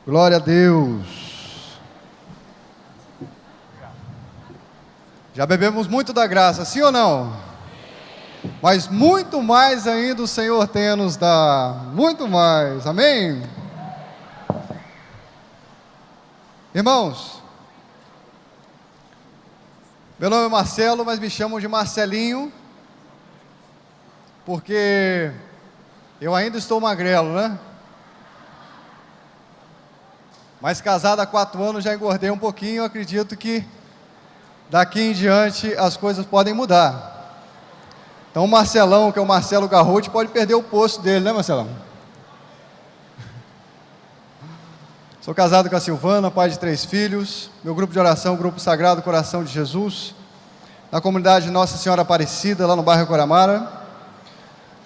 Glória a Deus. Já bebemos muito da graça, sim ou não? Mas muito mais ainda o Senhor tem a nos dar. Muito mais, amém? Irmãos, meu nome é Marcelo, mas me chamam de Marcelinho, porque eu ainda estou magrelo, né? Mas casado há 4 anos, já engordei um pouquinho. Eu acredito que daqui em diante as coisas podem mudar. Então o Marcelão, que é o Marcelo Garrote, pode perder o posto dele, né, Marcelão? Sou casado com a Silvana, pai de 3 filhos. Meu grupo de oração, Grupo Sagrado Coração de Jesus, na comunidade Nossa Senhora Aparecida, lá no bairro Coramara.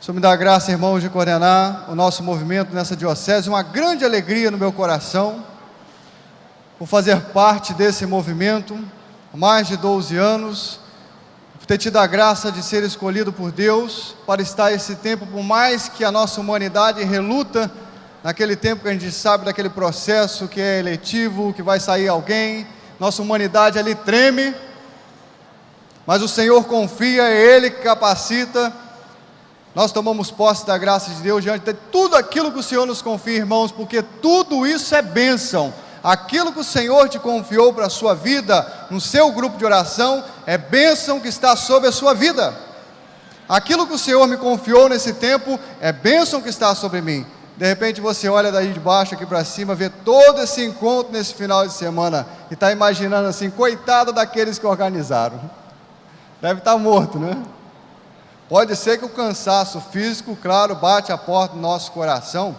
O Senhor me dá a graça, irmãos, de coordenar o nosso movimento nessa diocese. Uma grande alegria no meu coração por fazer parte desse movimento há mais de 12 anos, por ter tido a graça de ser escolhido por Deus para estar esse tempo, por mais que a nossa humanidade reluta naquele tempo que a gente sabe daquele processo que é eletivo, que vai sair alguém, nossa humanidade ali treme, mas o Senhor confia, é Ele que capacita. Nós tomamos posse da graça de Deus diante de tudo aquilo que o Senhor nos confia, irmãos, porque tudo isso é bênção. Aquilo que o Senhor te confiou para a sua vida, no seu grupo de oração, é bênção que está sobre a sua vida. Aquilo que o Senhor me confiou nesse tempo, é bênção que está sobre mim. De repente você olha daí de baixo aqui para cima, vê todo esse encontro nesse final de semana, e está imaginando assim, coitado daqueles que organizaram. Deve estar morto, né? Pode ser que o cansaço físico, claro, bate a porta do nosso coração,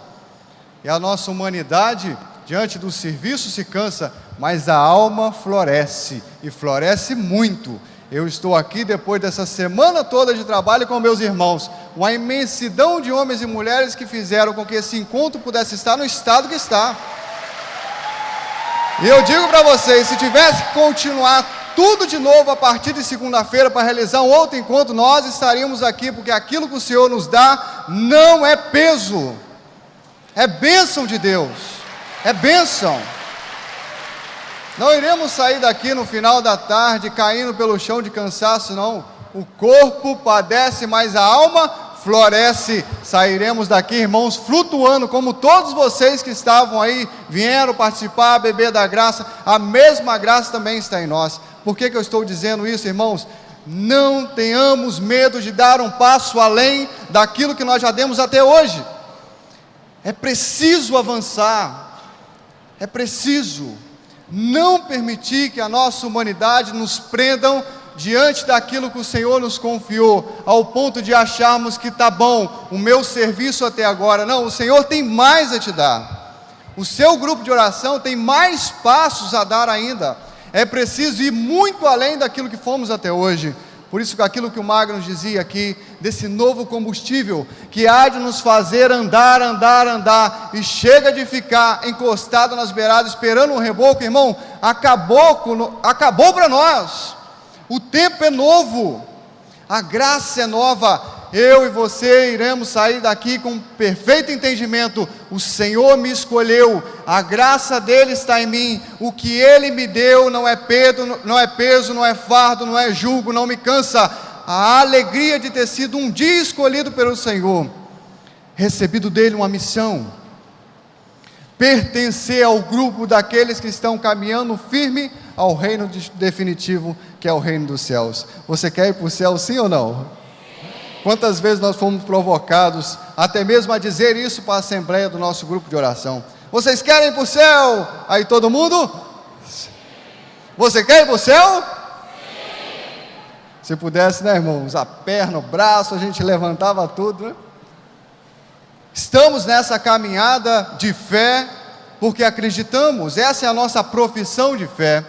e a nossa humanidade, diante do serviço, se cansa, mas a alma floresce, e floresce muito. Eu estou aqui depois dessa semana toda de trabalho com meus irmãos, uma imensidão de homens e mulheres que fizeram com que esse encontro pudesse estar no estado que está. E eu digo para vocês, se tivesse que continuar tudo de novo a partir de segunda-feira para realizar um outro encontro, nós estaríamos aqui, porque aquilo que o Senhor nos dá não é peso, é bênção de Deus, é bênção. Não iremos sair daqui no final da tarde caindo pelo chão de cansaço, não. O corpo padece, mas a alma floresce. Sairemos daqui, irmãos, flutuando, como todos vocês que estavam aí, vieram participar, beber da graça. A mesma graça também está em nós. Por que eu estou dizendo isso, irmãos? Não tenhamos medo de dar um passo além daquilo que nós já demos até hoje. É preciso avançar, é preciso não permitir que a nossa humanidade nos prendam diante daquilo que o Senhor nos confiou, ao ponto de acharmos que está bom o meu serviço até agora. Não, o Senhor tem mais a te dar. O seu grupo de oração tem mais passos a dar ainda. É preciso ir muito além daquilo que fomos até hoje. Por isso, aquilo que o Magno nos dizia aqui, desse novo combustível, que há de nos fazer andar, e chega de ficar encostado nas beiradas, esperando um reboco, irmão, acabou para nós. O tempo é novo, a graça é nova. Eu e você iremos sair daqui com perfeito entendimento. O Senhor me escolheu, a graça dele está em mim. O que ele me deu não é peso, não é fardo, não é jugo, não me cansa. A alegria de ter sido um dia escolhido pelo Senhor, recebido dele uma missão, pertencer ao grupo daqueles que estão caminhando firme ao reino definitivo, que é o reino dos céus. Você quer ir para o céu, sim ou não? Quantas vezes nós fomos provocados, até mesmo a dizer isso para a assembleia do nosso grupo de oração: vocês querem ir para o céu? Aí todo mundo: você quer ir para o céu? Sim. Se pudesse, né, irmãos, a perna, o braço, a gente levantava tudo, né? Estamos nessa caminhada de fé, porque acreditamos, essa é a nossa profissão de fé.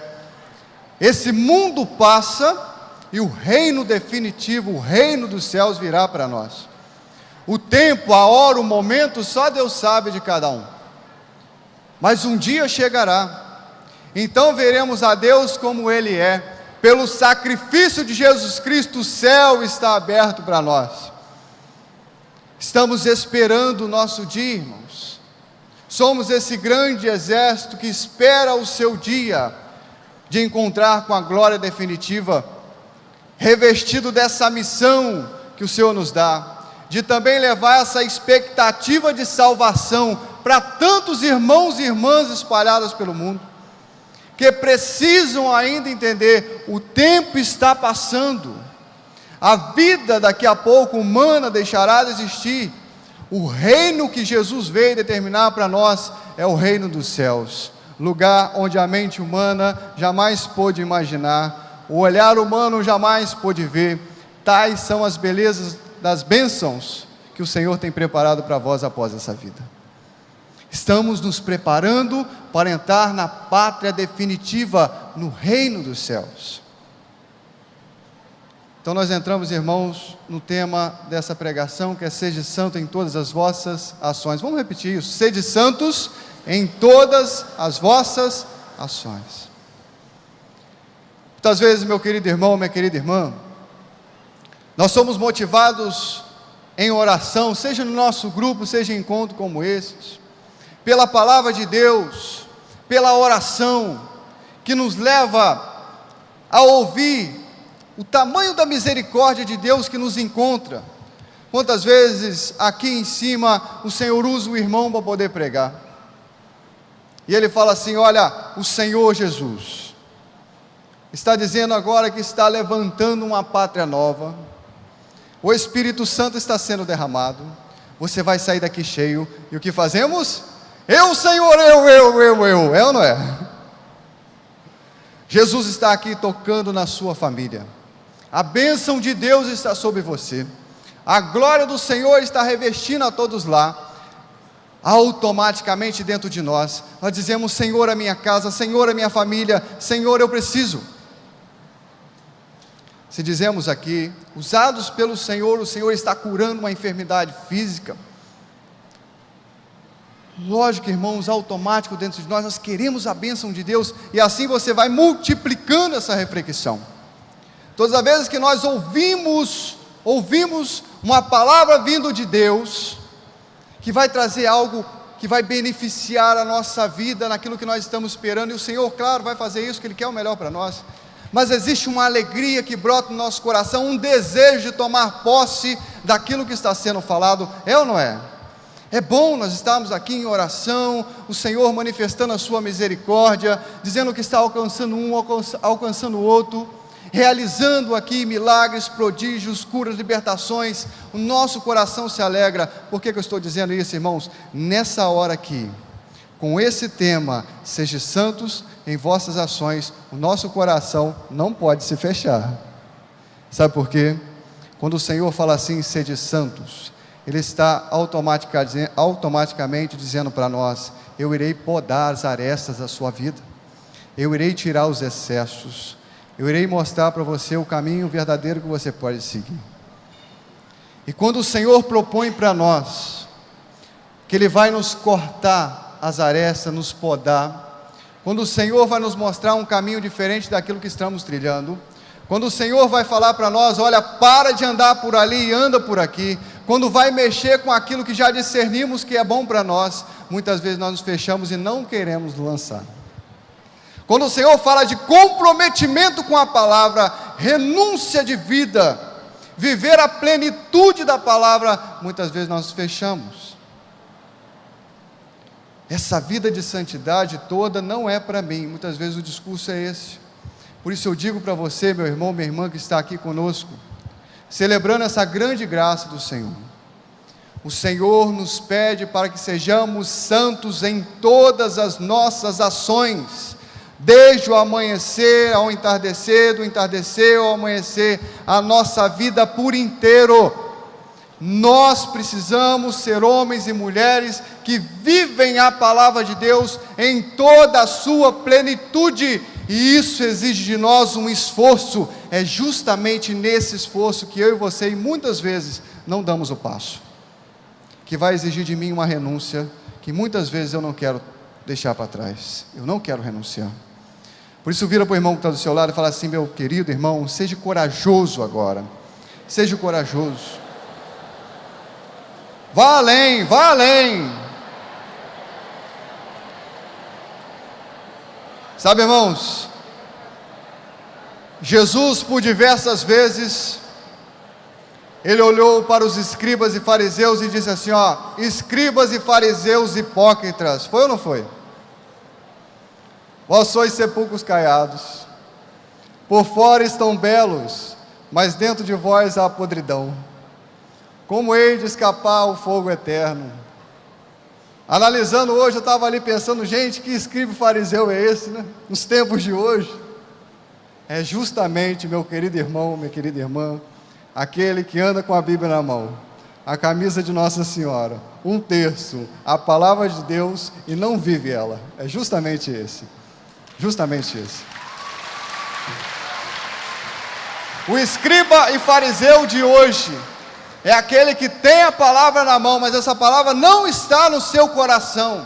Esse mundo passa, e o reino definitivo, o reino dos céus virá para nós. O tempo, a hora, o momento, só Deus sabe de cada um. Mas um dia chegará. Então veremos a Deus como Ele é. Pelo sacrifício de Jesus Cristo, o céu está aberto para nós. Estamos esperando o nosso dia, irmãos. Somos esse grande exército que espera o seu dia de encontrar com a glória definitiva, revestido dessa missão que o Senhor nos dá, de também levar essa expectativa de salvação para tantos irmãos e irmãs espalhados pelo mundo, que precisam ainda entender: o tempo está passando, a vida daqui a pouco humana deixará de existir. O reino que Jesus veio determinar para nós é o reino dos céus, lugar onde a mente humana jamais pôde imaginar, o olhar humano jamais pôde ver. Tais são as belezas das bênçãos que o Senhor tem preparado para vós após essa vida. Estamos nos preparando para entrar na pátria definitiva, no reino dos céus. Então nós entramos, irmãos, no tema dessa pregação, que é: sede santo em todas as vossas ações. Vamos repetir isso: sede santos em todas as vossas ações. Muitas vezes, meu querido irmão, minha querida irmã, nós somos motivados em oração, seja no nosso grupo, seja em encontro como esses, pela palavra de Deus, pela oração, que nos leva a ouvir o tamanho da misericórdia de Deus que nos encontra. Quantas vezes aqui em cima o Senhor usa o irmão para poder pregar, e ele fala assim: olha, o Senhor Jesus está dizendo agora que está levantando uma pátria nova, o Espírito Santo está sendo derramado, você vai sair daqui cheio. E o que fazemos? Eu, Senhor, eu, é ou não é? Jesus está aqui tocando na sua família, a bênção de Deus está sobre você, a glória do Senhor está revestindo a todos lá. Automaticamente dentro de nós dizemos: Senhor, a minha casa, Senhor, a minha família, Senhor, eu preciso. Se dizemos aqui, usados pelo Senhor, o Senhor está curando uma enfermidade física, lógico, irmãos, automático dentro de nós, nós queremos a bênção de Deus, e assim você vai multiplicando essa reflexão. Todas as vezes que nós ouvimos uma palavra vindo de Deus, que vai trazer algo que vai beneficiar a nossa vida naquilo que nós estamos esperando, e o Senhor, claro, vai fazer isso, que Ele quer o melhor para nós, mas existe uma alegria que brota no nosso coração, um desejo de tomar posse daquilo que está sendo falado, é ou não é? É bom nós estarmos aqui em oração, o Senhor manifestando a sua misericórdia, dizendo que está alcançando um, alcançando o outro, realizando aqui milagres, prodígios, curas, libertações. O nosso coração se alegra. Por que eu estou dizendo isso, irmãos? Nessa hora aqui, com esse tema, sejam santos em vossas ações, o nosso coração não pode se fechar. Sabe por quê? Quando o Senhor fala assim: sede santos, Ele está automaticamente dizendo para nós: eu irei podar as arestas da sua vida, eu irei tirar os excessos, eu irei mostrar para você o caminho verdadeiro que você pode seguir. E quando o Senhor propõe para nós que Ele vai nos cortar as arestas, nos podar, quando o Senhor vai nos mostrar um caminho diferente daquilo que estamos trilhando, quando o Senhor vai falar para nós: olha, para de andar por ali e anda por aqui, quando vai mexer com aquilo que já discernimos que é bom para nós, muitas vezes nós nos fechamos e não queremos lançar. Quando o Senhor fala de comprometimento com a palavra, renúncia de vida, viver a plenitude da palavra, muitas vezes nós nos fechamos. Essa vida de santidade toda não é para mim, muitas vezes o discurso é esse. Por isso eu digo para você, meu irmão, minha irmã que está aqui conosco, celebrando essa grande graça do Senhor, o Senhor nos pede para que sejamos santos em todas as nossas ações, desde o amanhecer ao entardecer, do entardecer ao amanhecer, a nossa vida por inteiro. Nós precisamos ser homens e mulheres que vivem a palavra de Deus em toda a sua plenitude, e isso exige de nós um esforço. É justamente nesse esforço que eu e você, muitas vezes, não damos o passo, que vai exigir de mim uma renúncia, que muitas vezes eu não quero deixar para trás, eu não quero renunciar. Por isso vira para o irmão que está do seu lado e fala assim: meu querido irmão, seja corajoso agora, seja corajoso, vá além, Sabe, irmãos, Jesus, por diversas vezes, ele olhou para os escribas e fariseus e disse assim, ó, escribas e fariseus hipócritas, foi ou não foi? Vós sois sepulcros caiados, por fora estão belos, mas dentro de vós há podridão. Como hei de escapar ao fogo eterno? Analisando hoje, eu estava ali pensando, gente, que escriba e fariseu é esse, né? Nos tempos de hoje. É justamente, meu querido irmão, minha querida irmã, aquele que anda com a Bíblia na mão, a camisa de Nossa Senhora, 1/3, a palavra de Deus e não vive ela. É justamente esse. Justamente esse. O escriba e fariseu de hoje é aquele que tem a palavra na mão, mas essa palavra não está no seu coração.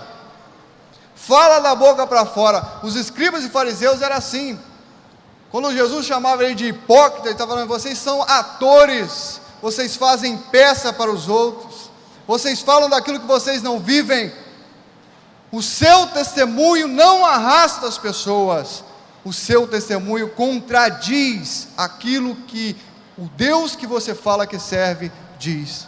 Fala da boca para fora. Os escribas e fariseus eram assim. Quando Jesus chamava ele de hipócrita, ele estava falando, vocês são atores, vocês fazem peça para os outros, vocês falam daquilo que vocês não vivem. O seu testemunho não arrasta as pessoas, o seu testemunho contradiz aquilo que o Deus que você fala que serve diz.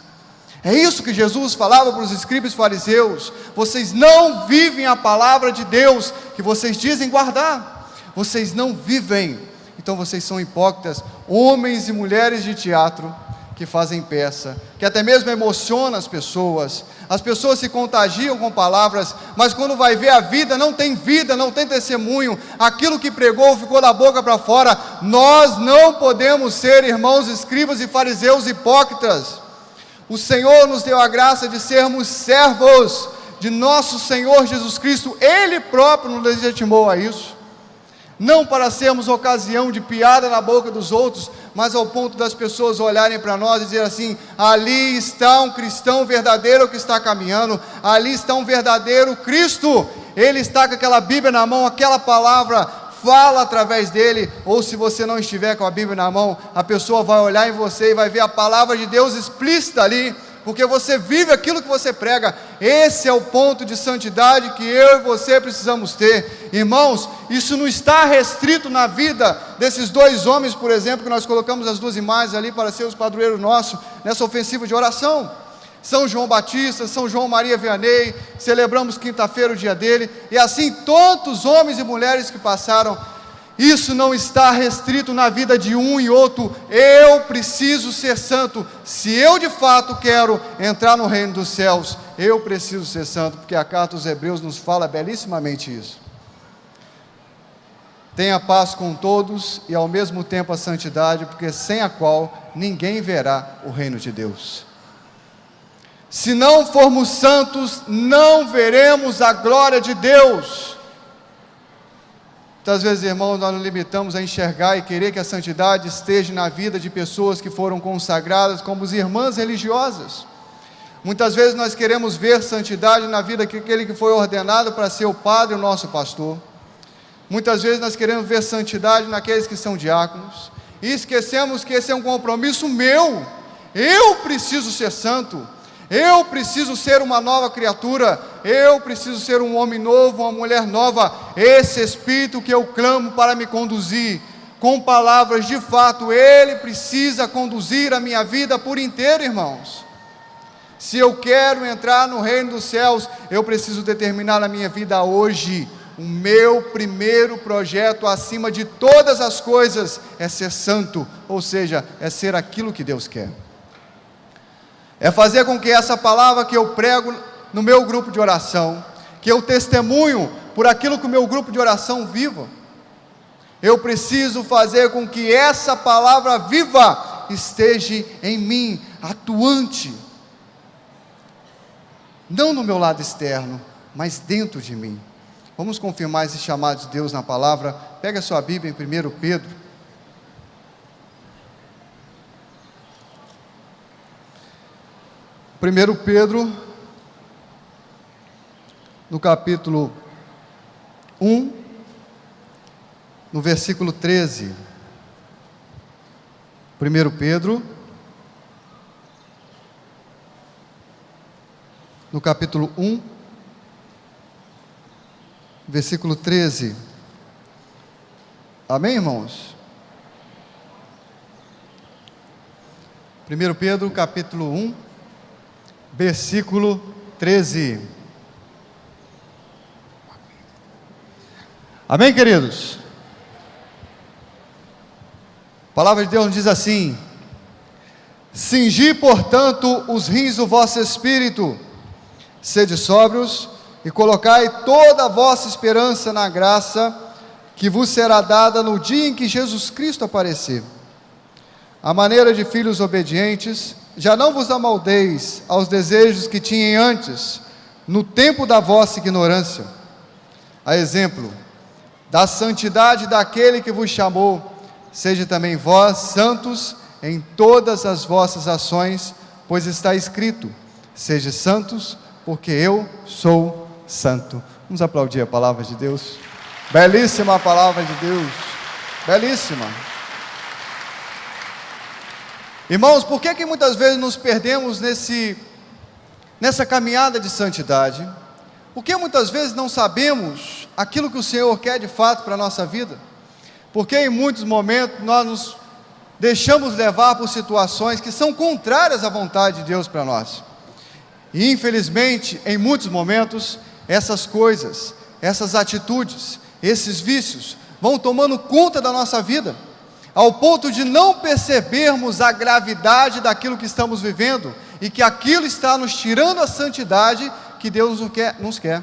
É isso que Jesus falava para os escribas e fariseus, vocês não vivem a palavra de Deus que vocês dizem guardar, vocês não vivem. Então vocês são hipócritas, homens e mulheres de teatro, que fazem peça, que até mesmo emocionam as pessoas se contagiam com palavras, mas quando vai ver a vida, não tem testemunho, aquilo que pregou ficou da boca para fora. Nós não podemos ser, irmãos escribas e fariseus hipócritas. O Senhor nos deu a graça de sermos servos de nosso Senhor Jesus Cristo, Ele próprio nos legitimou a isso, não para sermos ocasião de piada na boca dos outros, mas ao ponto das pessoas olharem para nós e dizer assim, ali está um cristão verdadeiro que está caminhando, ali está um verdadeiro Cristo, ele está com aquela Bíblia na mão, aquela palavra fala através dele. Ou se você não estiver com a Bíblia na mão, a pessoa vai olhar em você e vai ver a palavra de Deus explícita ali, porque você vive aquilo que você prega. Esse é o ponto de santidade que eu e você precisamos ter. Irmãos, isso não está restrito na vida desses dois homens, por exemplo, que nós colocamos as duas imagens ali para ser os padroeiros nossos, nessa ofensiva de oração. São João Batista, São João Maria Vianney, celebramos quinta-feira o dia dele, e assim tantos homens e mulheres que passaram. Isso não está restrito na vida de um e outro. Eu preciso ser santo. Se eu de fato quero entrar no reino dos céus, eu preciso ser santo, porque a carta aos Hebreus nos fala belíssimamente isso. Tenha paz com todos e ao mesmo tempo a santidade, porque sem a qual ninguém verá o reino de Deus. Se não formos santos, não veremos a glória de Deus. Muitas vezes, irmãos, nós nos limitamos a enxergar e querer que a santidade esteja na vida de pessoas que foram consagradas como as irmãs religiosas. Muitas vezes nós queremos ver santidade na vida daquele que foi ordenado para ser o padre, o nosso pastor. Muitas vezes nós queremos ver santidade naqueles que são diáconos, e esquecemos que esse é um compromisso meu. Eu preciso ser santo. Eu preciso ser uma nova criatura, eu preciso ser um homem novo, uma mulher nova. Esse Espírito que eu clamo para me conduzir, com palavras de fato, Ele precisa conduzir a minha vida por inteiro, irmãos. Se eu quero entrar no reino dos céus, eu preciso determinar na minha vida hoje, o meu primeiro projeto acima de todas as coisas é ser santo, ou seja, é ser aquilo que Deus quer. É fazer com que essa palavra que eu prego no meu grupo de oração, que eu testemunho por aquilo que o meu grupo de oração viva, eu preciso fazer com que essa palavra viva esteja em mim, atuante, não no meu lado externo, mas dentro de mim. Vamos confirmar esse chamado de Deus na palavra. Pega a sua Bíblia em 1 Pedro. 1 Pedro, no capítulo 1, no versículo 13. 1 Pedro, no capítulo 1, versículo 13. Amém, irmãos? 1 Pedro capítulo 1, versículo 13. Amém, queridos? A palavra de Deus nos diz assim: cingi, portanto, os rins do vosso espírito, sede sóbrios, e colocai toda a vossa esperança na graça que vos será dada no dia em que Jesus Cristo aparecer. À maneira de filhos obedientes, já não vos amoldeis aos desejos que tinham antes, no tempo da vossa ignorância. A exemplo da santidade daquele que vos chamou, seja também vós santos em todas as vossas ações, pois está escrito: sede santos, porque eu sou santo. Vamos aplaudir a palavra de Deus. Belíssima a palavra de Deus, belíssima. Irmãos, por que muitas vezes nos perdemos nessa caminhada de santidade? Por que muitas vezes não sabemos aquilo que o Senhor quer de fato para a nossa vida? Porque em muitos momentos nós nos deixamos levar por situações que são contrárias à vontade de Deus para nós. E infelizmente, em muitos momentos, essas coisas, essas atitudes, esses vícios vão tomando conta da nossa vida, ao ponto de não percebermos a gravidade daquilo que estamos vivendo, e que aquilo está nos tirando a santidade que Deus nos quer.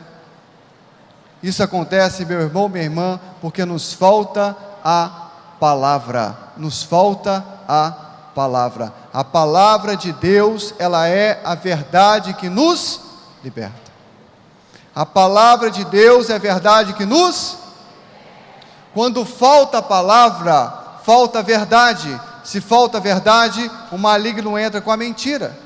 Isso acontece, meu irmão, minha irmã, porque nos falta a palavra, nos falta a palavra. A palavra de Deus, ela é a verdade que nos liberta. A palavra de Deus é a verdade que nos... Quando falta a palavra, falta a verdade. Se falta a verdade, o maligno entra com a mentira.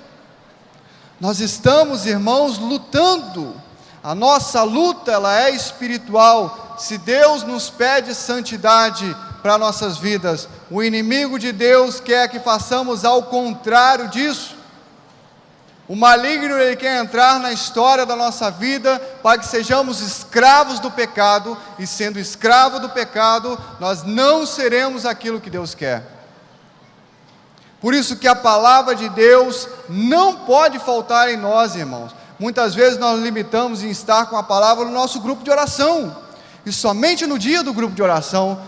Nós estamos, irmãos, lutando. A nossa luta, ela é espiritual. Se Deus nos pede santidade para nossas vidas, o inimigo de Deus quer que façamos ao contrário disso. O maligno, ele quer entrar na história da nossa vida para que sejamos escravos do pecado, e sendo escravo do pecado, nós não seremos aquilo que Deus quer. Por isso que a palavra de Deus não pode faltar em nós, irmãos. Muitas vezes nós limitamos em estar com a palavra no nosso grupo de oração, e somente no dia do grupo de oração.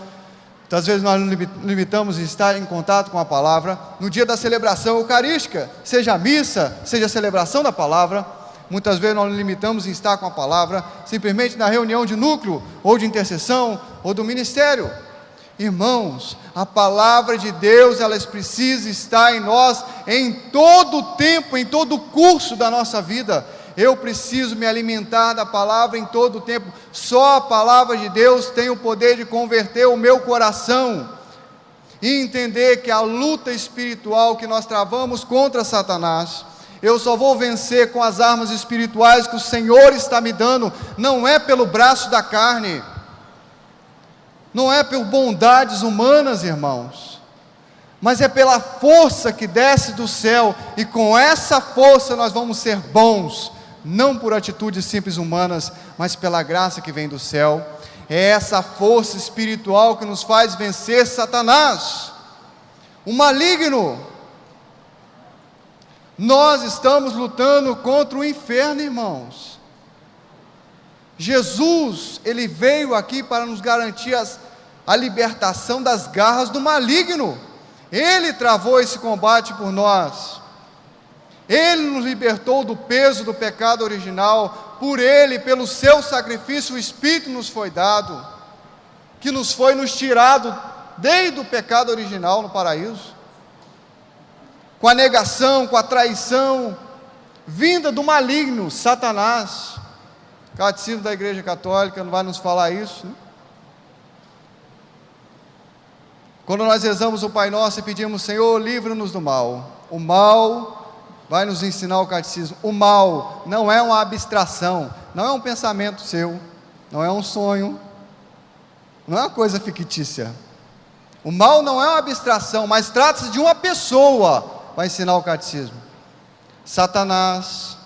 Muitas vezes nós nos limitamos em estar em contato com a palavra no dia da celebração eucarística, seja a missa, seja a celebração da palavra. Muitas vezes nós nos limitamos em estar com a palavra simplesmente na reunião de núcleo, ou de intercessão, ou do ministério. Irmãos, a palavra de Deus, ela precisa estar em nós em todo o tempo, em todo o curso da nossa vida. Eu preciso me alimentar da palavra em todo o tempo. Só a palavra de Deus tem o poder de converter o meu coração e entender que a luta espiritual que nós travamos contra Satanás, eu só vou vencer com as armas espirituais que o Senhor está me dando. Não é pelo braço da carne, não é por bondades humanas, irmãos, mas é pela força que desce do céu, e com essa força nós vamos ser bons, não por atitudes simples humanas, mas pela graça que vem do céu. É essa força espiritual que nos faz vencer Satanás, o maligno. Nós estamos lutando contra o inferno, irmãos. Jesus, ele veio aqui para nos garantir a libertação das garras do maligno. Ele travou esse combate por nós. Ele nos libertou do peso do pecado original. Por Ele, pelo seu sacrifício, o Espírito nos foi dado, que nos tirado desde o pecado original no paraíso, com a negação, com a traição, vinda do maligno, Satanás. O Catecismo da Igreja Católica não vai nos falar isso, né? Quando nós rezamos o Pai Nosso e pedimos: Senhor, livra-nos do mal. O mal... vai nos ensinar o catecismo. O mal não é uma abstração, não é um pensamento seu, não é um sonho, não é uma coisa fictícia. O mal não é uma abstração, mas trata-se de uma pessoa, vai ensinar o catecismo. Satanás,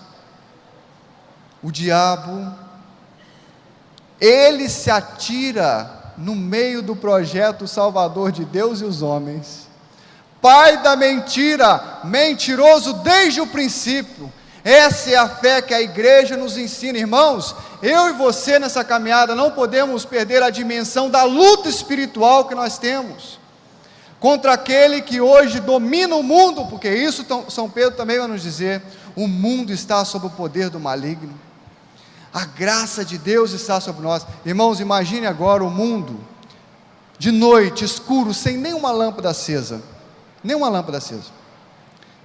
o diabo, ele se atira no meio do projeto salvador de Deus e os homens. Pai da mentira, mentiroso desde o princípio. Essa é a fé que a igreja nos ensina, irmãos. Eu e você nessa caminhada não podemos perder a dimensão da luta espiritual que nós temos contra aquele que hoje domina o mundo, porque isso São Pedro também vai nos dizer: o mundo está sob o poder do maligno. A graça de Deus está sobre nós. Irmãos, imagine agora o mundo de noite, escuro, sem nenhuma lâmpada acesa. Nenhuma lâmpada acesa.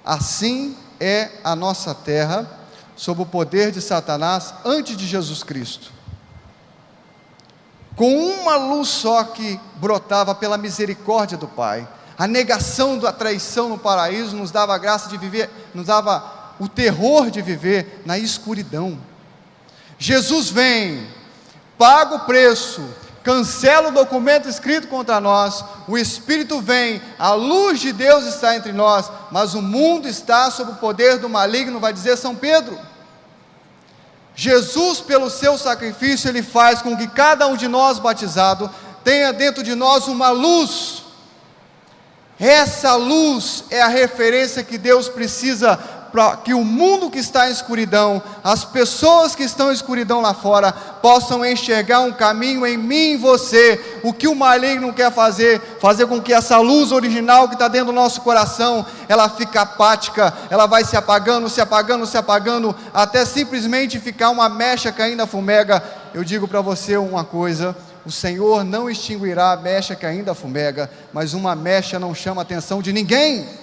Assim é a nossa terra, sob o poder de Satanás, antes de Jesus Cristo. Com uma luz só que brotava pela misericórdia do Pai. A negação da traição no paraíso nos dava a graça de viver, nos dava o terror de viver na escuridão. Jesus vem, paga o preço, cancela o documento escrito contra nós, o Espírito vem, a luz de Deus está entre nós, mas o mundo está sob o poder do maligno, vai dizer São Pedro. Jesus, pelo seu sacrifício, Ele faz com que cada um de nós batizado tenha dentro de nós uma luz. Essa luz é a referência que Deus precisa para que o mundo que está em escuridão, as pessoas que estão em escuridão lá fora, possam enxergar um caminho em mim e em você. O que o maligno quer fazer com que essa luz original que está dentro do nosso coração, ela fica apática, ela vai se apagando, até simplesmente ficar uma mecha caindo na fumega. Eu digo para você uma coisa: o Senhor não extinguirá a mecha que ainda fumega, mas uma mecha não chama a atenção de ninguém.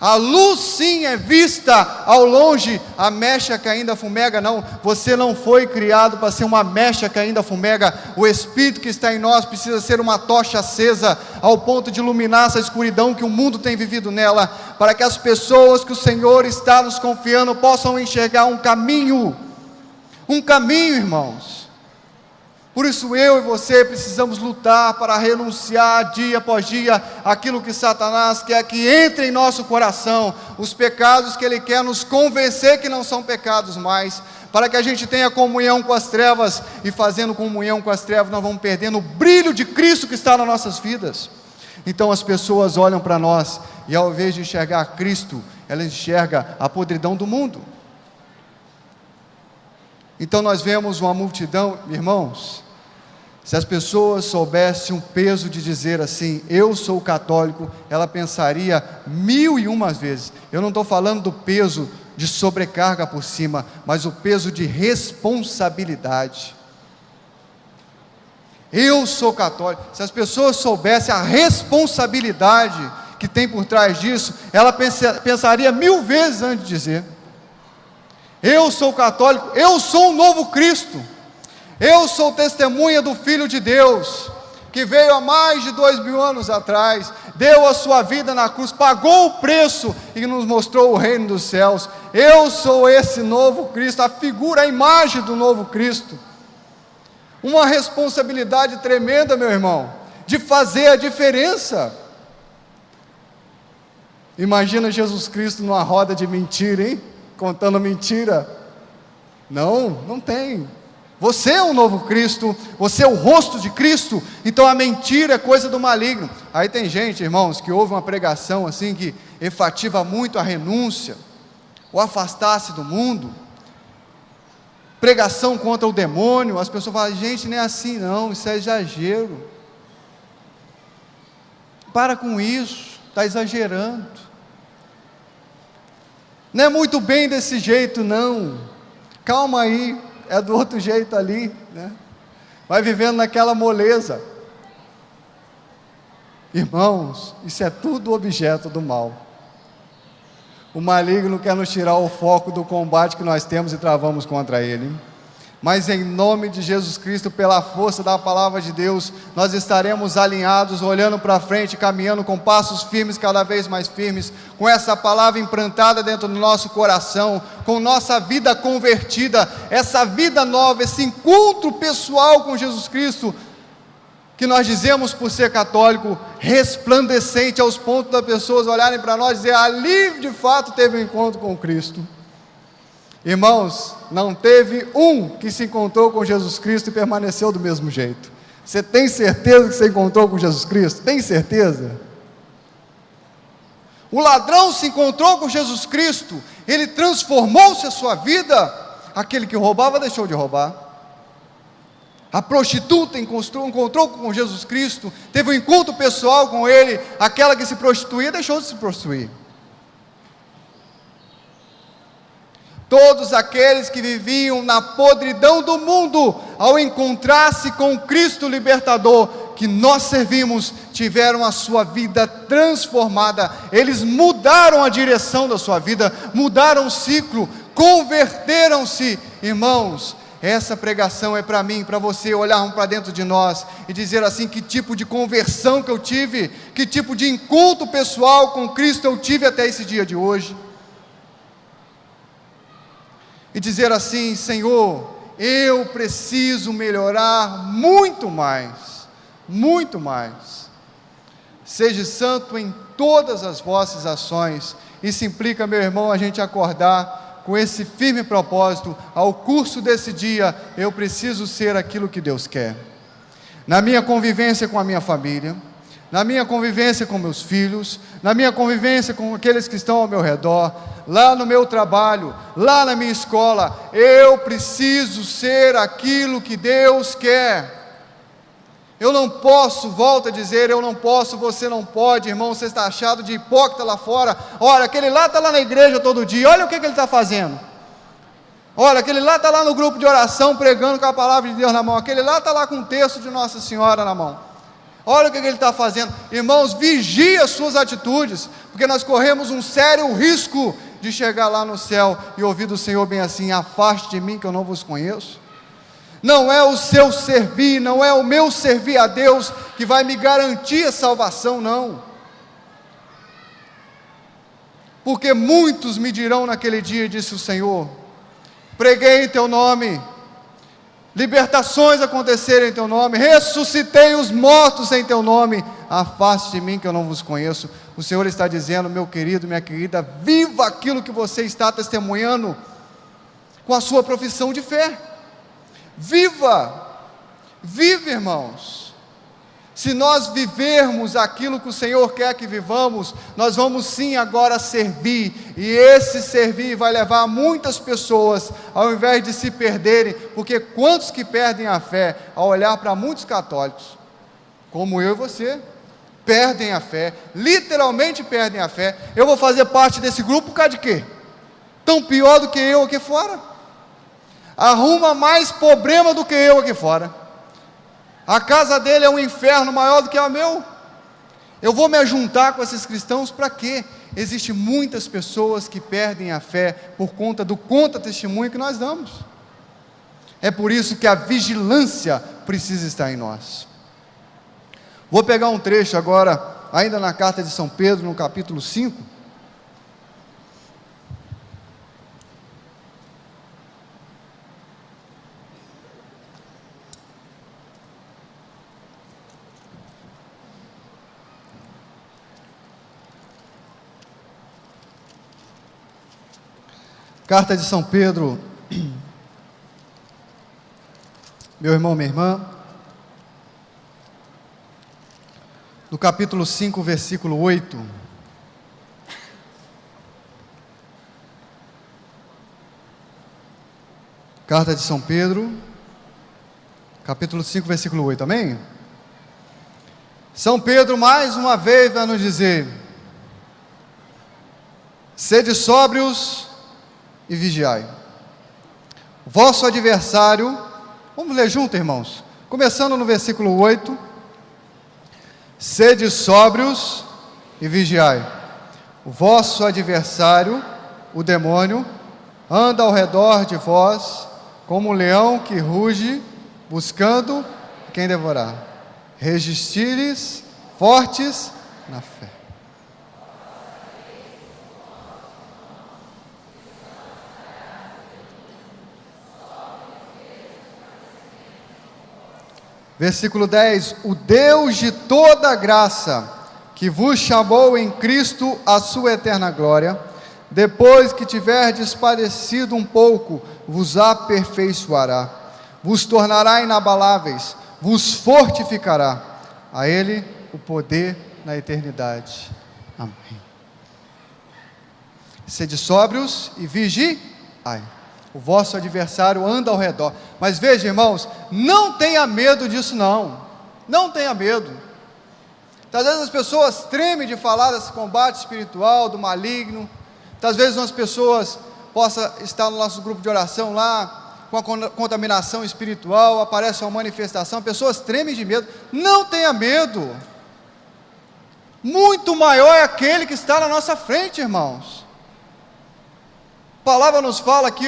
A luz sim é vista ao longe, a mecha que ainda fumega não. Você não foi criado para ser uma mecha que ainda fumega. O Espírito que está em nós precisa ser uma tocha acesa, ao ponto de iluminar essa escuridão que o mundo tem vivido nela, para que as pessoas que o Senhor está nos confiando possam enxergar um caminho, irmãos. Por isso eu e você precisamos lutar para renunciar dia após dia aquilo que Satanás quer que entre em nosso coração, os pecados que ele quer nos convencer que não são pecados mais, para que a gente tenha comunhão com as trevas, e fazendo comunhão com as trevas nós vamos perdendo o brilho de Cristo que está nas nossas vidas. Então as pessoas olham para nós e, ao invés de enxergar Cristo, elas enxergam a podridão do mundo. Então nós vemos uma multidão, irmãos. Se as pessoas soubessem o peso de dizer assim: eu sou católico, ela pensaria 1001 vezes. Eu não estou falando do peso de sobrecarga por cima, mas o peso de responsabilidade. Eu sou católico. Se as pessoas soubessem a responsabilidade que tem por trás disso, ela pensaria 1000 vezes antes de dizer. Eu sou católico, eu sou um novo Cristo, eu sou testemunha do Filho de Deus, que veio há mais de 2000 anos atrás, deu a sua vida na cruz, pagou o preço e nos mostrou o reino dos céus. Eu sou esse novo Cristo, a figura, a imagem do novo Cristo. Uma responsabilidade tremenda, meu irmão, de fazer a diferença. Imagina Jesus Cristo numa roda de mentira, hein? Contando mentira. Não tem. Você é o novo Cristo, você é o rosto de Cristo, então a mentira é coisa do maligno. Aí tem gente, irmãos, que ouve uma pregação assim, que enfativa muito a renúncia, o afastar-se do mundo, pregação contra o demônio. As pessoas falam: gente, não é assim não, isso é exagero, para com isso, está exagerando. Não é muito bem desse jeito não, calma aí, é do outro jeito ali, né? Vai vivendo naquela moleza. Irmãos, isso é tudo objeto do mal. O maligno quer nos tirar o foco do combate que nós temos e travamos contra ele. Mas em nome de Jesus Cristo, pela força da palavra de Deus, nós estaremos alinhados, olhando para frente, caminhando com passos firmes, cada vez mais firmes, com essa palavra implantada dentro do nosso coração, com nossa vida convertida, essa vida nova, esse encontro pessoal com Jesus Cristo, que nós dizemos por ser católico, resplandecente aos pontos das pessoas olharem para nós e dizer: ali de fato teve um encontro com Cristo. Irmãos, não teve um que se encontrou com Jesus Cristo e permaneceu do mesmo jeito. Você tem certeza que você encontrou com Jesus Cristo? Tem certeza? O ladrão se encontrou com Jesus Cristo, ele transformou-se a sua vida. Aquele que roubava deixou de roubar. A prostituta encontrou com Jesus Cristo, teve um encontro pessoal com ele. Aquela que se prostituía deixou de se prostituir. Todos aqueles que viviam na podridão do mundo, ao encontrar-se com Cristo libertador, que nós servimos, tiveram a sua vida transformada. Eles mudaram a direção da sua vida, mudaram o ciclo, converteram-se. Irmãos, essa pregação é para mim, para você, olharmos para dentro de nós e dizer assim: que tipo de conversão que eu tive, que tipo de encontro pessoal com Cristo eu tive até esse dia de hoje. E dizer assim: Senhor, eu preciso melhorar muito mais, muito mais. Seja santo em todas as vossas ações. Isso implica, meu irmão, a gente acordar com esse firme propósito: ao curso desse dia, eu preciso ser aquilo que Deus quer. Na minha convivência com a minha família, na minha convivência com meus filhos, na minha convivência com aqueles que estão ao meu redor, lá no meu trabalho, lá na minha escola, eu preciso ser aquilo que Deus quer. Eu não posso, volto a dizer, eu não posso, você não pode, irmão, você está achado de hipócrita lá fora. Olha, aquele lá está lá na igreja todo dia, olha o que ele está fazendo. Olha, aquele lá está lá no grupo de oração pregando com a palavra de Deus na mão, aquele lá está lá com o texto de Nossa Senhora na mão. Olha o que ele está fazendo. Irmãos, vigie as suas atitudes, porque nós corremos um sério risco de chegar lá no céu e ouvir do Senhor bem assim: afaste de mim que eu não vos conheço. Não é o seu servir, não é o meu servir a Deus que vai me garantir a salvação, não. Porque muitos me dirão naquele dia, disse o Senhor: preguei em teu nome, libertações aconteceram em teu nome, ressuscitei os mortos em teu nome, afaste de mim que eu não vos conheço. O Senhor está dizendo: meu querido, minha querida, viva aquilo que você está testemunhando com a sua profissão de fé. Viva, irmãos. Se nós vivermos aquilo que o Senhor quer que vivamos, nós vamos sim agora servir, e esse servir vai levar muitas pessoas, ao invés de se perderem, porque quantos que perdem a fé, ao olhar para muitos católicos, como eu e você, perdem a fé, literalmente perdem a fé. Eu vou fazer parte desse grupo por causa de quê? Tão pior do que eu aqui fora? Arruma mais problema do que eu aqui fora. A casa dele é um inferno maior do que o meu. Eu vou me ajuntar com esses cristãos para quê? Existem muitas pessoas que perdem a fé por conta do contra-testemunho que nós damos. É por isso que a vigilância precisa estar em nós. Vou pegar um trecho agora, ainda na carta de São Pedro, no capítulo 5. Carta de São Pedro, meu irmão, minha irmã, no capítulo 5, versículo 8. Carta de São Pedro, capítulo 5, versículo 8, amém? São Pedro mais uma vez vai nos dizer: sede sóbrios e vigiai. Vosso adversário, vamos ler junto, irmãos, começando no versículo 8: sede sóbrios e vigiai. O vosso adversário, o demônio, anda ao redor de vós, como um leão que ruge, buscando quem devorar. Resistires fortes na fé. Versículo 10: o Deus de toda graça, que vos chamou em Cristo à sua eterna glória, depois que tiverdes padecido um pouco, vos aperfeiçoará, vos tornará inabaláveis, vos fortificará. A Ele o poder na eternidade. Amém. Sede sóbrios e vigiai. O vosso adversário anda ao redor. Mas veja, irmãos, não tenha medo disso não. Não tenha medo. Às vezes as pessoas tremem de falar desse combate espiritual, do maligno. Às vezes umas pessoas possam estar no nosso grupo de oração lá, com a contaminação espiritual, aparece uma manifestação, pessoas tremem de medo. Não tenha medo. Muito maior é aquele que está na nossa frente, irmãos. A palavra nos fala aqui,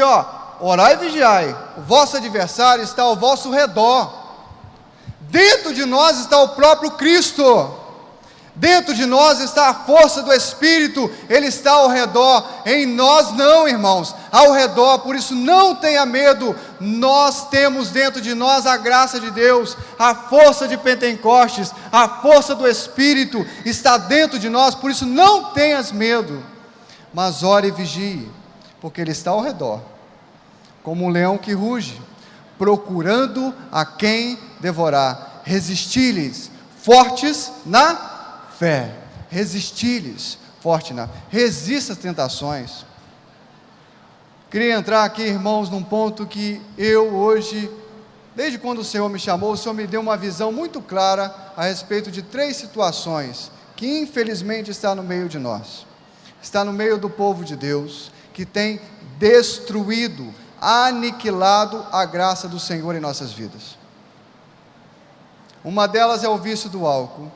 orai e vigiai, o vosso adversário está ao vosso redor. Dentro de nós está o próprio Cristo. Dentro de nós está a força do Espírito, Ele está ao redor. Em nós não, irmãos, ao redor. Por isso não tenha medo. Nós temos dentro de nós a graça de Deus, a força de Pentecostes, a força do Espírito está dentro de nós. Por isso não tenhas medo, mas ore e vigie, porque Ele está ao redor, como um leão que ruge, procurando a quem devorar. Resisti-lhes, fortes na fé. Resisti-lhes, forte na fé. Resista às tentações. Queria entrar aqui, irmãos, num ponto que eu hoje, desde quando o Senhor me chamou, o Senhor me deu uma visão muito clara a respeito de 3 situações que infelizmente está no meio de nós. Está no meio do povo de Deus, que tem destruído, aniquilado a graça do Senhor em nossas vidas. Uma delas é o vício do álcool,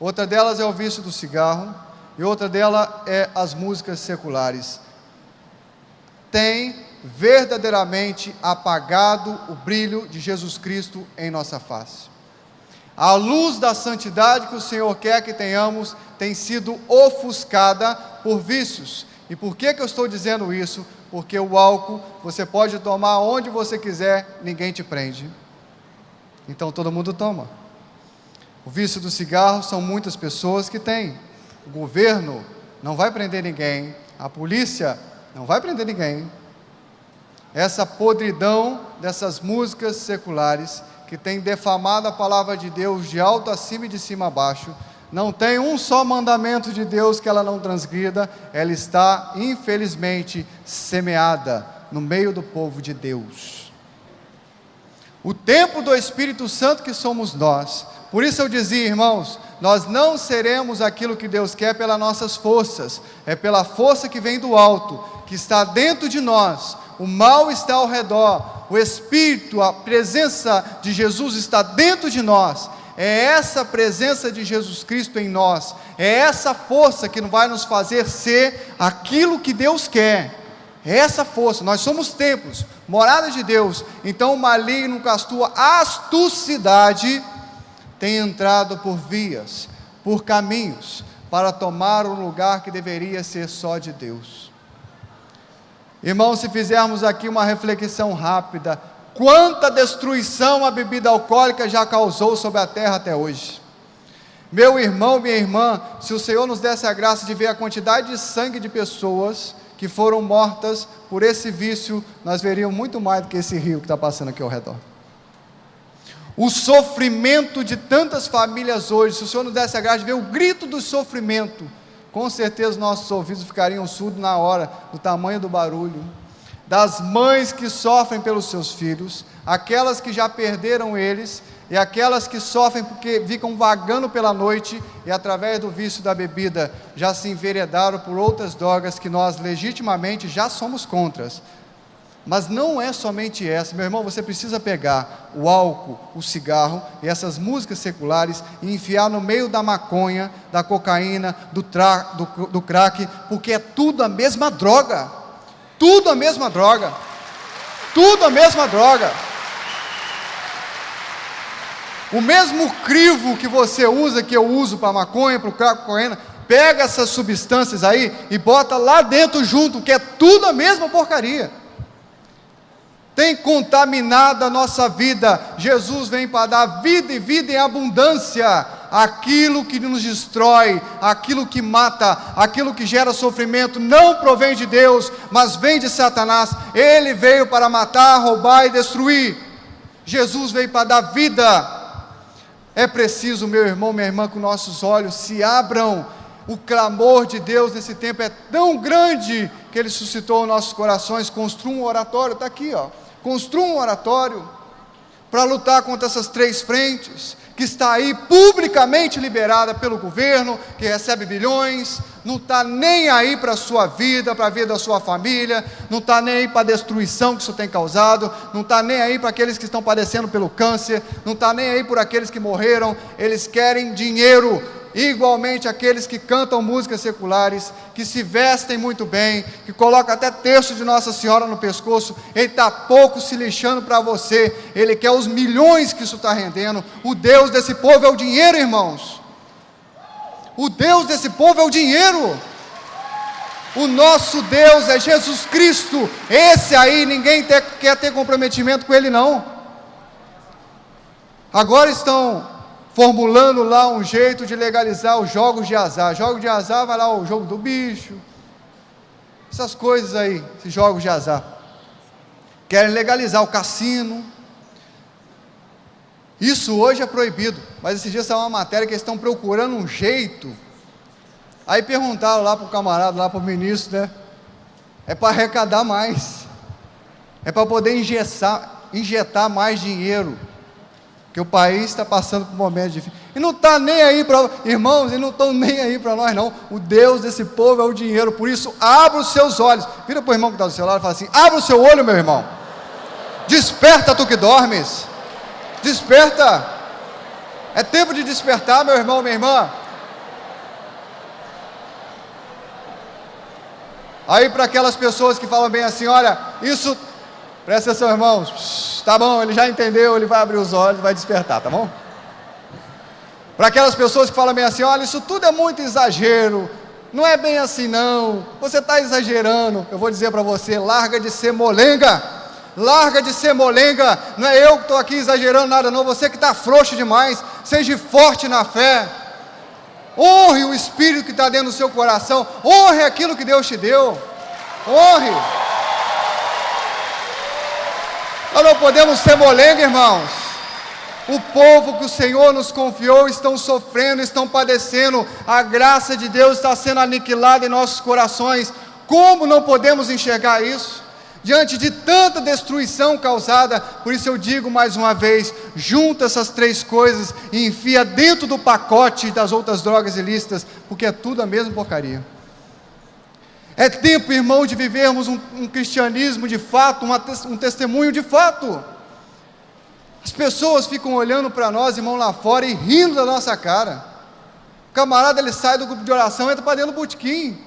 outra delas é o vício do cigarro, e outra delas é as músicas seculares. Tem verdadeiramente apagado o brilho de Jesus Cristo em nossa face. A luz da santidade que o Senhor quer que tenhamos tem sido ofuscada por vícios. E por que eu estou dizendo isso? Porque o álcool você pode tomar onde você quiser, ninguém te prende. Então todo mundo toma. O vício do cigarro são muitas pessoas que têm. O governo não vai prender ninguém, a polícia não vai prender ninguém. Essa podridão dessas músicas seculares que tem defamado a palavra de Deus de alto acima e de cima a baixo, não tem um só mandamento de Deus que ela não transgrida, ela está infelizmente semeada no meio do povo de Deus. O templo do Espírito Santo que somos nós. Por isso eu dizia, irmãos, nós não seremos aquilo que Deus quer pelas nossas forças, é pela força que vem do alto, que está dentro de nós. O mal está ao redor, o Espírito, a presença de Jesus está dentro de nós. É essa presença de Jesus Cristo em nós, é essa força que vai nos fazer ser aquilo que Deus quer. É essa força. Nós somos templos, morada de Deus. Então o maligno, com a sua astucidade, tem entrado por vias, por caminhos, para tomar o lugar que deveria ser só de Deus. Irmãos, se fizermos aqui uma reflexão rápida, quanta destruição a bebida alcoólica já causou sobre a terra até hoje. Meu irmão, minha irmã, se o Senhor nos desse a graça de ver a quantidade de sangue de pessoas que foram mortas por esse vício, nós veríamos muito mais do que esse rio que está passando aqui ao redor. O sofrimento de tantas famílias hoje, se o Senhor nos desse a graça de ver o grito do sofrimento, com certeza nossos ouvidos ficariam surdos na hora, do tamanho do barulho. Das mães que sofrem pelos seus filhos, aquelas que já perderam eles, e aquelas que sofrem porque ficam vagando pela noite, e através do vício da bebida, já se enveredaram por outras drogas que nós legitimamente já somos contras. Mas não é somente essa, meu irmão, você precisa pegar o álcool, o cigarro e essas músicas seculares e enfiar no meio da maconha, da cocaína, do crack, porque é tudo a mesma droga, tudo a mesma droga, tudo a mesma droga. O mesmo crivo que você usa, que eu uso para maconha, para o crack, para cocaína, pega essas substâncias aí e bota lá dentro junto, que é tudo a mesma porcaria. Tem contaminado a nossa vida. Jesus vem para dar vida e vida em abundância. Aquilo que nos destrói, aquilo que mata, aquilo que gera sofrimento, não provém de Deus, mas vem de Satanás. Ele veio para matar, roubar e destruir. Jesus veio para dar vida. É preciso, meu irmão, minha irmã, que nossos olhos se abram. O clamor de Deus nesse tempo é tão grande que Ele suscitou nossos corações. Construa um oratório, está aqui, ó. Construa um oratório para lutar contra essas 3 frentes, que está aí publicamente liberada pelo governo, que recebe bilhões, não está nem aí para a sua vida, para a vida da sua família, não está nem aí para a destruição que isso tem causado, não está nem aí para aqueles que estão padecendo pelo câncer, não está nem aí por aqueles que morreram. Eles querem dinheiro. Igualmente aqueles que cantam músicas seculares, que se vestem muito bem, que colocam até texto de Nossa Senhora no pescoço, ele está pouco se lixando para você, ele quer os milhões que isso está rendendo. O Deus desse povo é o dinheiro, irmãos. O Deus desse povo é o dinheiro. O nosso Deus é Jesus Cristo. Esse aí ninguém quer ter comprometimento com ele, não. Agora estão formulando lá um jeito de legalizar os jogos de azar. Jogo de azar, vai lá o jogo do bicho, essas coisas aí, esses jogos de azar. Querem legalizar o cassino. Isso hoje é proibido, mas esses dias saiu uma matéria que eles estão procurando um jeito. Aí perguntaram lá para o camarada, lá para o ministro, né? É para arrecadar mais, é para poder injetar mais dinheiro, que o país está passando por um momento difícil, e não está nem aí para, irmãos, e não estão nem aí para nós não. O Deus desse povo é o dinheiro. Por isso, abra os seus olhos. Vira para o irmão que está do seu lado e fala assim: abra o seu olho, meu irmão, desperta tu que dormes, desperta, é tempo de despertar, meu irmão, minha irmã. Aí para aquelas pessoas que falam bem assim: olha, isso, presta atenção, irmãos, tá bom, ele já entendeu, ele vai abrir os olhos, vai despertar, tá bom? Para aquelas pessoas que falam bem assim: olha, isso tudo é muito exagero, não é bem assim não, você está exagerando. Eu vou dizer para você: larga de ser molenga, larga de ser molenga. Não é eu que estou aqui exagerando nada não, você que está frouxo demais. Seja forte na fé, honre o Espírito que está dentro do seu coração, honre aquilo que Deus te deu, honre. Nós não podemos ser molenga, irmãos. O povo que o Senhor nos confiou estão sofrendo, estão padecendo. A graça de Deus está sendo aniquilada em nossos corações. Como não podemos enxergar isso? Diante de tanta destruição causada. Por isso eu digo mais uma vez: junta essas 3 coisas e enfia dentro do pacote das outras drogas ilícitas, porque é tudo a mesma porcaria. É tempo, irmão, de vivermos um cristianismo de fato, um testemunho de fato. As pessoas ficam olhando para nós, irmão, lá fora e rindo da nossa cara. O camarada, ele sai do grupo de oração, entra para dentro do botequim,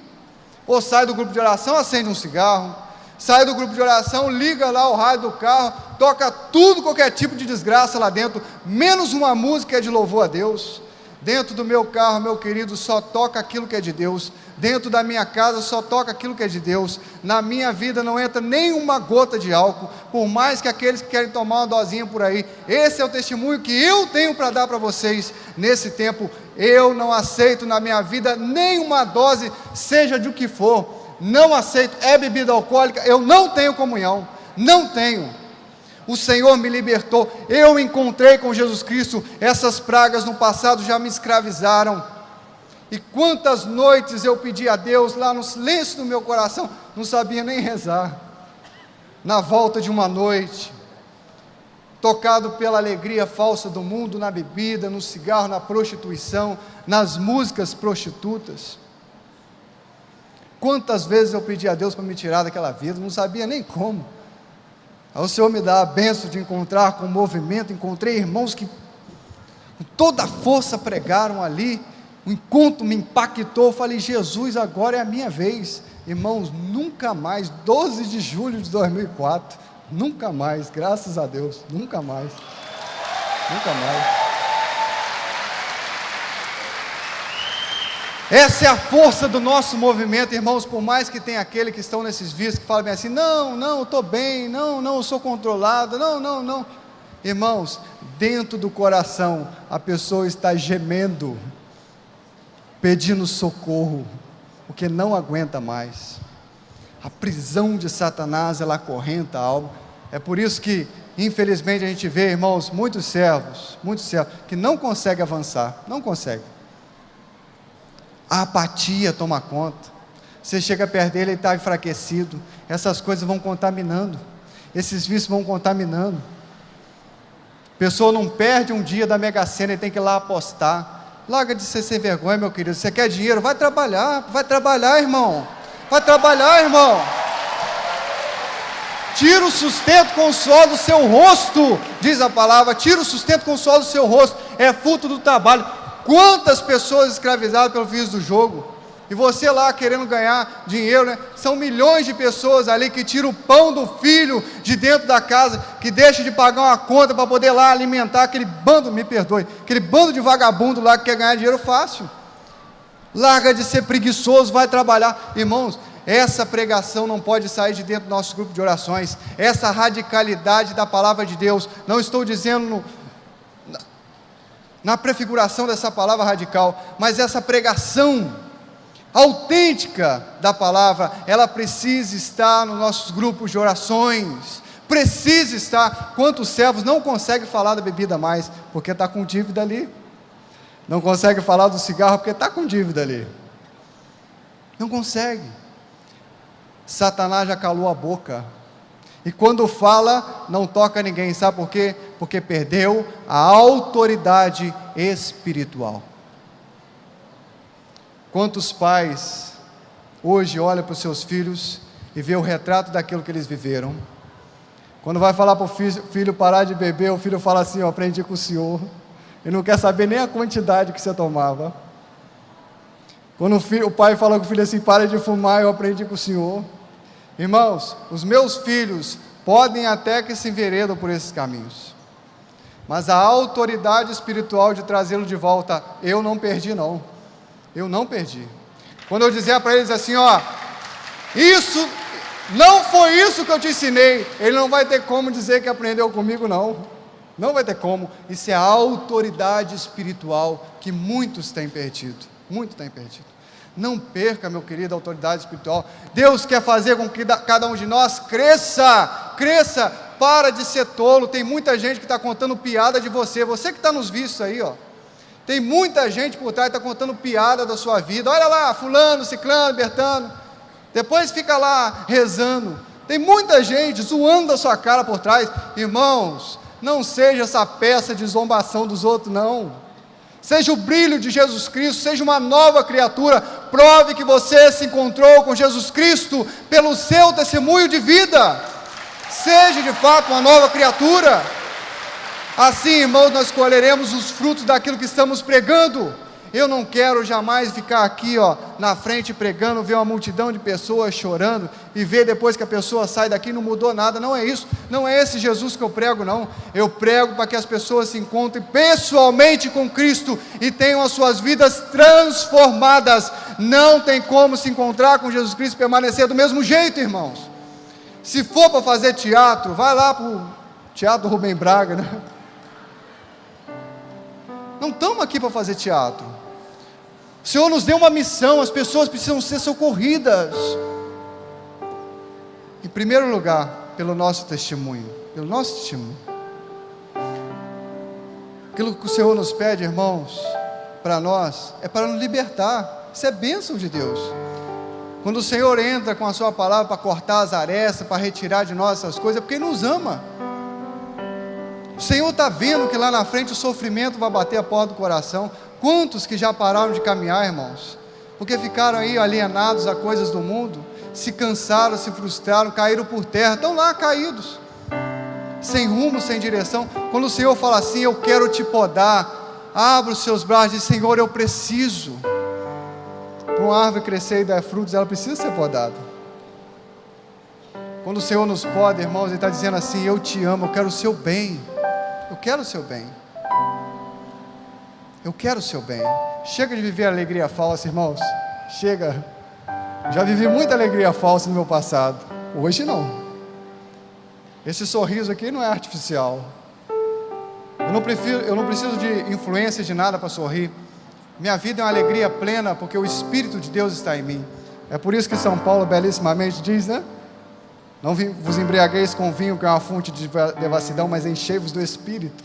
ou sai do grupo de oração, acende um cigarro, sai do grupo de oração, liga lá o rádio do carro, toca tudo, qualquer tipo de desgraça lá dentro, menos uma música de louvor a Deus. Dentro do meu carro, meu querido, só toca aquilo que é de Deus. Dentro da minha casa só toca aquilo que é de Deus. Na minha vida não entra nem uma gota de álcool, por mais que aqueles que querem tomar uma dosinha por aí. Esse é o testemunho que eu tenho para dar para vocês nesse tempo. Eu não aceito na minha vida nem uma dose, seja de o que for. Não aceito. É bebida alcoólica, eu não tenho comunhão, não tenho. O Senhor me libertou, eu encontrei com Jesus Cristo. Essas pragas no passado já me escravizaram. E quantas noites eu pedi a Deus lá no silêncio do meu coração, não sabia nem rezar. Na volta de uma noite, tocado pela alegria falsa do mundo, na bebida, no cigarro, na prostituição, nas músicas prostitutas. Quantas vezes eu pedi a Deus para me tirar daquela vida, não sabia nem como. Aí o Senhor me dá a bênção de encontrar com o movimento. Encontrei irmãos que com toda a força pregaram ali. O encontro me impactou. Eu falei: Jesus, agora é a minha vez. Irmãos, nunca mais. 12 de julho de 2004, nunca mais, graças a Deus, nunca mais, nunca mais. Essa é a força do nosso movimento, irmãos. Por mais que tenha aquele que estão nesses vídeos que falam bem assim: não, eu estou bem, não, eu sou controlado, não. Irmãos, dentro do coração a pessoa está gemendo, pedindo socorro, porque não aguenta mais. A prisão de Satanás, ela acorrenta a alma. É por isso que Infelizmente a gente vê, irmãos, muitos servos, que não conseguem avançar, não conseguem. A apatia toma conta. Você chega perto dele, ele está enfraquecido. Essas coisas vão contaminando. Esses vícios vão contaminando. A pessoa não perde um dia da Mega Sena, ele tem que ir lá apostar. Larga de ser sem vergonha, meu querido. Você quer dinheiro? Vai trabalhar, irmão. Vai trabalhar, irmão. Tira o sustento com o suor do seu rosto, diz a palavra. Tira o sustento com o suor do seu rosto. É fruto do trabalho. Quantas pessoas escravizadas pelo vício do jogo? E você lá querendo ganhar dinheiro, né? São milhões de pessoas ali que tiram o pão do filho de dentro da casa, que deixam de pagar uma conta para poder lá alimentar aquele bando, me perdoe, aquele bando de vagabundo lá que quer ganhar dinheiro fácil. Larga de ser preguiçoso, vai trabalhar. Irmãos, essa pregação não pode sair de dentro do nosso grupo de orações. Essa radicalidade da palavra de Deus, não estou dizendo na prefiguração dessa palavra radical, mas essa pregação autêntica da palavra, ela precisa estar nos nossos grupos de orações, precisa estar. Quantos servos não conseguem falar da bebida mais, porque está com dívida ali, não consegue falar do cigarro, porque está com dívida ali, não consegue. Satanás já calou a boca, e quando fala, não toca ninguém, sabe por quê? Porque perdeu a autoridade espiritual. Quantos pais hoje olham para os seus filhos e vê o retrato daquilo que eles viveram? Quando vai falar para o filho parar de beber, o filho fala assim: eu aprendi com o senhor. Ele não quer saber nem a quantidade que você tomava. Quando o pai fala com o filho assim: para de fumar, eu aprendi com o senhor. Irmãos, os meus filhos podem até que se enveredam por esses caminhos, mas a autoridade espiritual de trazê-lo de volta, eu não perdi não. Eu não perdi. Quando eu dizia para eles assim: ó, isso não foi isso que eu te ensinei, ele não vai ter como dizer que aprendeu comigo, não vai ter como. Isso é a autoridade espiritual que muitos têm perdido, Não perca, meu querido, a autoridade espiritual. Deus quer fazer com que cada um de nós cresça, para de ser tolo. Tem muita gente que está contando piada de você que está nos vícios aí, ó. Tem muita gente por trás que está contando piada da sua vida. Olha lá, fulano, ciclano, bertano. Depois fica lá rezando. Tem muita gente zoando da sua cara por trás. Irmãos, não seja essa peça de zombação dos outros, não. Seja o brilho de Jesus Cristo, seja uma nova criatura. Prove que você se encontrou com Jesus Cristo pelo seu testemunho de vida. Seja de fato uma nova criatura. Assim, irmãos, nós colheremos os frutos daquilo que estamos pregando. Eu não quero jamais ficar aqui, ó, na frente pregando, ver uma multidão de pessoas chorando e ver depois que a pessoa sai daqui e não mudou nada. Não é isso, não é esse Jesus que eu prego, não. Eu prego para que as pessoas se encontrem pessoalmente com Cristo e tenham as suas vidas transformadas. Não tem como se encontrar com Jesus Cristo e permanecer do mesmo jeito, irmãos. Se for para fazer teatro, vai lá para o Teatro Rubem Braga, né? Não estamos aqui para fazer teatro. O Senhor nos deu uma missão, as pessoas precisam ser socorridas. Em primeiro lugar, pelo nosso testemunho. Aquilo que o Senhor nos pede, irmãos, para nós, é para nos libertar. Isso é bênção de Deus. Quando o Senhor entra com a sua palavra para cortar as arestas, para retirar de nós essas coisas, é porque Ele nos ama. O Senhor está vendo que lá na frente o sofrimento vai bater a porta do coração. Quantos que já pararam de caminhar, irmãos? Porque ficaram aí alienados a coisas do mundo, se cansaram, se frustraram, caíram por terra, estão lá caídos, sem rumo, sem direção. Quando o Senhor fala assim: eu quero te podar, abre os seus braços e diz: Senhor, eu preciso. Para uma árvore crescer e dar frutos, ela precisa ser podada. Quando o Senhor nos poda, irmãos, Ele está dizendo assim: eu te amo, eu quero o seu bem. Eu quero o seu bem. Eu quero o seu bem. Chega de viver alegria falsa, irmãos. Chega. Já vivi muita alegria falsa no meu passado. Hoje não. Esse sorriso aqui não é artificial. Eu não preciso de influência de nada para sorrir. Minha vida é uma alegria plena, porque o Espírito de Deus está em mim. É por isso que São Paulo belíssimamente diz, né? Não vos embriagueis com vinho, que é uma fonte de devassidão, mas enchei-vos do Espírito.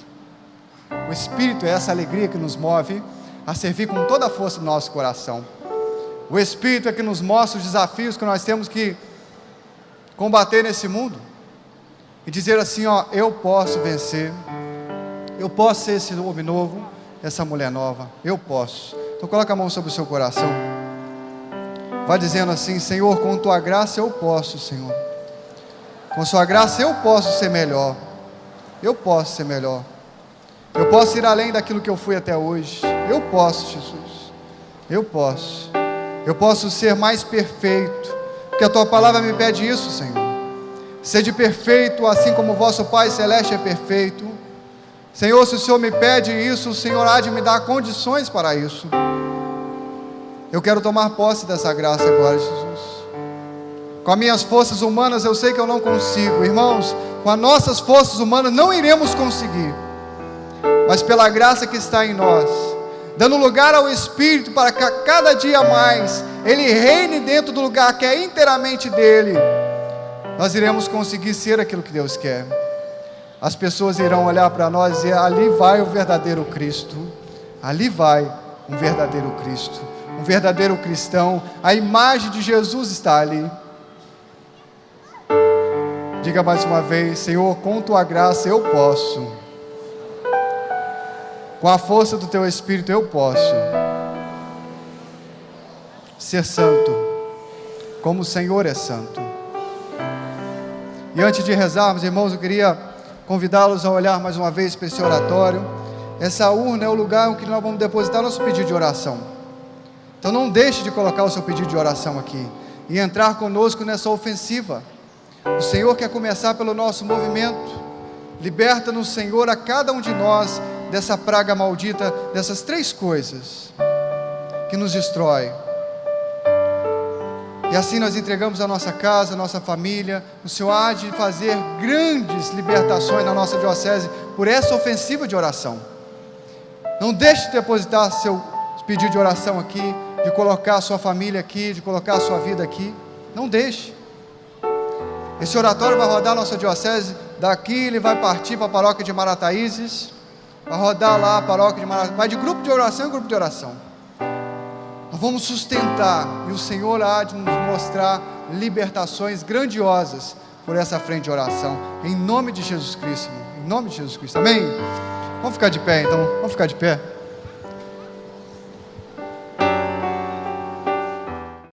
O Espírito é essa alegria que nos move a servir com toda a força do nosso coração. O Espírito é que nos mostra os desafios que nós temos que combater nesse mundo. E dizer assim, ó, eu posso vencer. Eu posso ser esse homem novo, essa mulher nova. Eu posso. Então coloca a mão sobre o seu coração. Vai dizendo assim, Senhor, com tua graça eu posso, Senhor. Com sua graça eu posso ser melhor. Eu posso ser melhor. Eu posso ir além daquilo que eu fui até hoje. Eu posso, Jesus. Eu posso. Eu posso ser mais perfeito. Porque a tua palavra me pede isso, Senhor. Sede perfeito, assim como o vosso Pai Celeste é perfeito. Senhor, se o Senhor me pede isso, o Senhor há de me dar condições para isso. Eu quero tomar posse dessa graça agora, Jesus. Com as minhas forças humanas eu sei que eu não consigo. Irmãos, com as nossas forças humanas não iremos conseguir. Mas pela graça que está em nós, dando lugar ao Espírito para que a cada dia mais Ele reine dentro do lugar que é inteiramente dEle, nós iremos conseguir ser aquilo que Deus quer. As pessoas irão olhar para nós e dizer, ali vai o verdadeiro Cristo. Ali vai um verdadeiro Cristo, um verdadeiro cristão. A imagem de Jesus está ali. Diga mais uma vez, Senhor, com tua graça eu posso. Com a força do teu Espírito eu posso ser santo, como o Senhor é santo. E antes de rezarmos, irmãos, eu queria convidá-los a olhar mais uma vez para esse oratório. Essa urna é o lugar em que nós vamos depositar nosso pedido de oração. Então não deixe de colocar o seu pedido de oração aqui e entrar conosco nessa ofensiva. O Senhor quer começar pelo nosso movimento. Liberta-nos, Senhor, a cada um de nós dessa praga maldita, dessas três coisas que nos destrói. E assim nós entregamos a nossa casa, a nossa família. O Senhor há de fazer grandes libertações na nossa diocese por essa ofensiva de oração. Não deixe de depositar seu pedido de oração aqui, de colocar a sua família aqui, de colocar a sua vida aqui. Não deixe. Esse oratório vai rodar a nossa diocese. Daqui ele vai partir para a paróquia de Marataízes. Vai rodar lá a paróquia de Marataízes. Vai de grupo de oração em grupo de oração. Nós vamos sustentar. E o Senhor há de nos mostrar libertações grandiosas por essa frente de oração. Em nome de Jesus Cristo. Em nome de Jesus Cristo. Amém? Vamos ficar de pé então. Vamos ficar de pé.